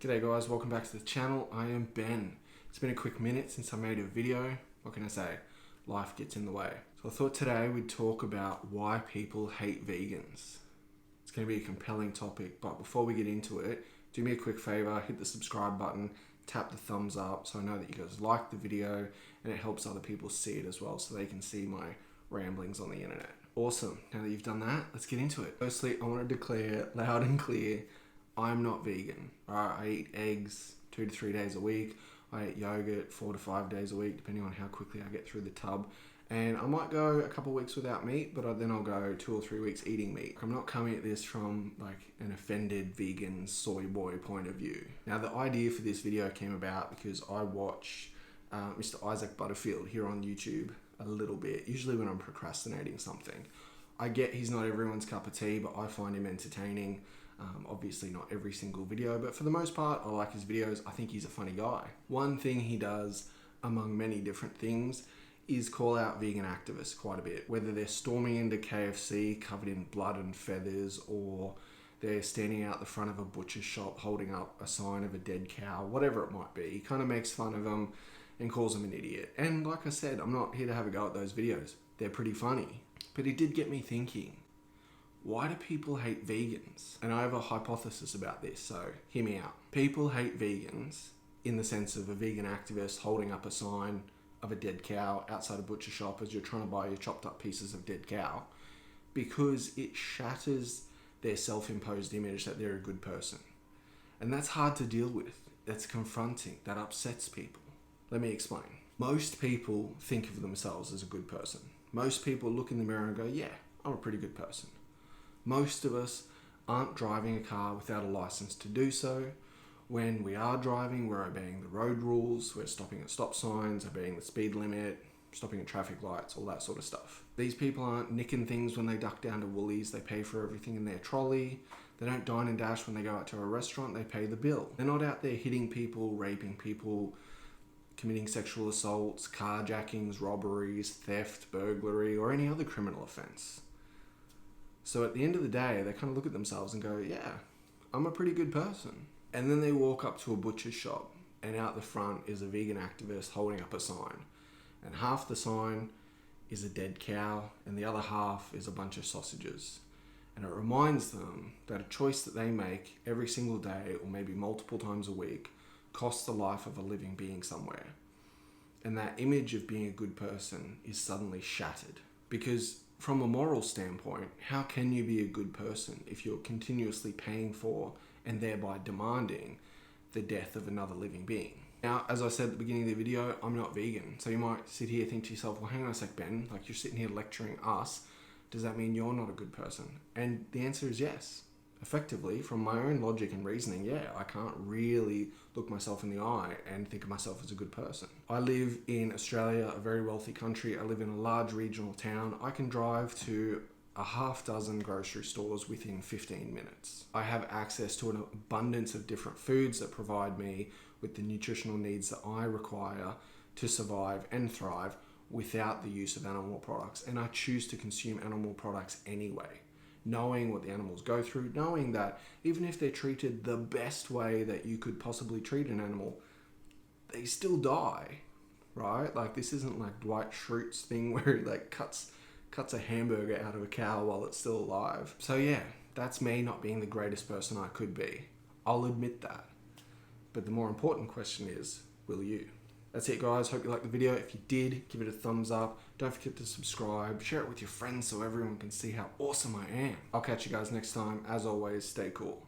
G'day guys, welcome back to the channel. I am Ben. It's been a quick minute since I made a video. What can I say? Life gets in the way. So I thought today we'd talk about why people hate vegans. It's going to be a compelling topic, but before we get into it, do me a quick favor, hit the subscribe button, tap the thumbs up so I know that you guys like the video and it helps other people see it as well so they can see my ramblings on the internet. Awesome. Now that you've done that, let's get into it. Firstly, I want to declare loud and clear, I'm not vegan. I eat eggs 2 to 3 days a week. I eat yogurt 4 to 5 days a week, depending on how quickly I get through the tub. And I might go a couple of weeks without meat, but then I'll go 2 or 3 weeks eating meat. I'm not coming at this from like an offended vegan soy boy point of view. Now the idea for this video came about because I watch Mr. Isaac Butterfield here on YouTube a little bit, usually when I'm procrastinating something. I get he's not everyone's cup of tea, but I find him entertaining. Obviously not every single video, but for the most part, I like his videos. I think he's a funny guy. One thing he does, among many different things, is call out vegan activists quite a bit. Whether they're storming into KFC covered in blood and feathers, or they're standing out the front of a butcher shop holding up a sign of a dead cow, whatever it might be. He kind of makes fun of them and calls them an idiot. And like I said, I'm not here to have a go at those videos. They're pretty funny. But it did get me thinking. Why do people hate vegans? And I have a hypothesis about this, so hear me out. People hate vegans in the sense of a vegan activist holding up a sign of a dead cow outside a butcher shop as you're trying to buy your chopped up pieces of dead cow because it shatters their self-imposed image that they're a good person. And that's hard to deal with. That's confronting. That upsets people. Let me explain. Most people think of themselves as a good person. Most people look in the mirror and go, yeah, I'm a pretty good person. Most of us aren't driving a car without a license to do so. When we are driving, we're obeying the road rules, we're stopping at stop signs, obeying the speed limit, stopping at traffic lights, all that sort of stuff. These people aren't nicking things when they duck down to Woolies, they pay for everything in their trolley. They don't dine and dash when they go out to a restaurant, they pay the bill. They're not out there hitting people, raping people, committing sexual assaults, carjackings, robberies, theft, burglary, or any other criminal offense. So at the end of the day, they kind of look at themselves and go, yeah, I'm a pretty good person. And then they walk up to a butcher's shop and out the front is a vegan activist holding up a sign. And half the sign is a dead cow and the other half is a bunch of sausages. And it reminds them that a choice that they make every single day or maybe multiple times a week costs the life of a living being somewhere. And that image of being a good person is suddenly shattered. Because from a moral standpoint, how can you be a good person if you're continuously paying for and thereby demanding the death of another living being? Now, as I said at the beginning of the video, I'm not vegan. So you might sit here and think to yourself, well, hang on a sec, Ben, like you're sitting here lecturing us. Does that mean you're not a good person? And the answer is yes. Effectively, from my own logic and reasoning, yeah, I can't really look myself in the eye and think of myself as a good person. I live in Australia, a very wealthy country. I live in a large regional town. I can drive to a half dozen grocery stores within 15 minutes. I have access to an abundance of different foods that provide me with the nutritional needs that I require to survive and thrive without the use of animal products. And I choose to consume animal products anyway. Knowing what the animals go through, knowing that even if they're treated the best way that you could possibly treat an animal, they still die, right? Like this isn't like Dwight Schrute's thing where he like cuts a hamburger out of a cow while it's still alive. So yeah, that's me not being the greatest person I could be. I'll admit that. But the more important question is, will you? That's it guys, hope you liked the video. If you did, give it a thumbs up. Don't forget to subscribe, share it with your friends so everyone can see how awesome I am. I'll catch you guys next time. As always, stay cool.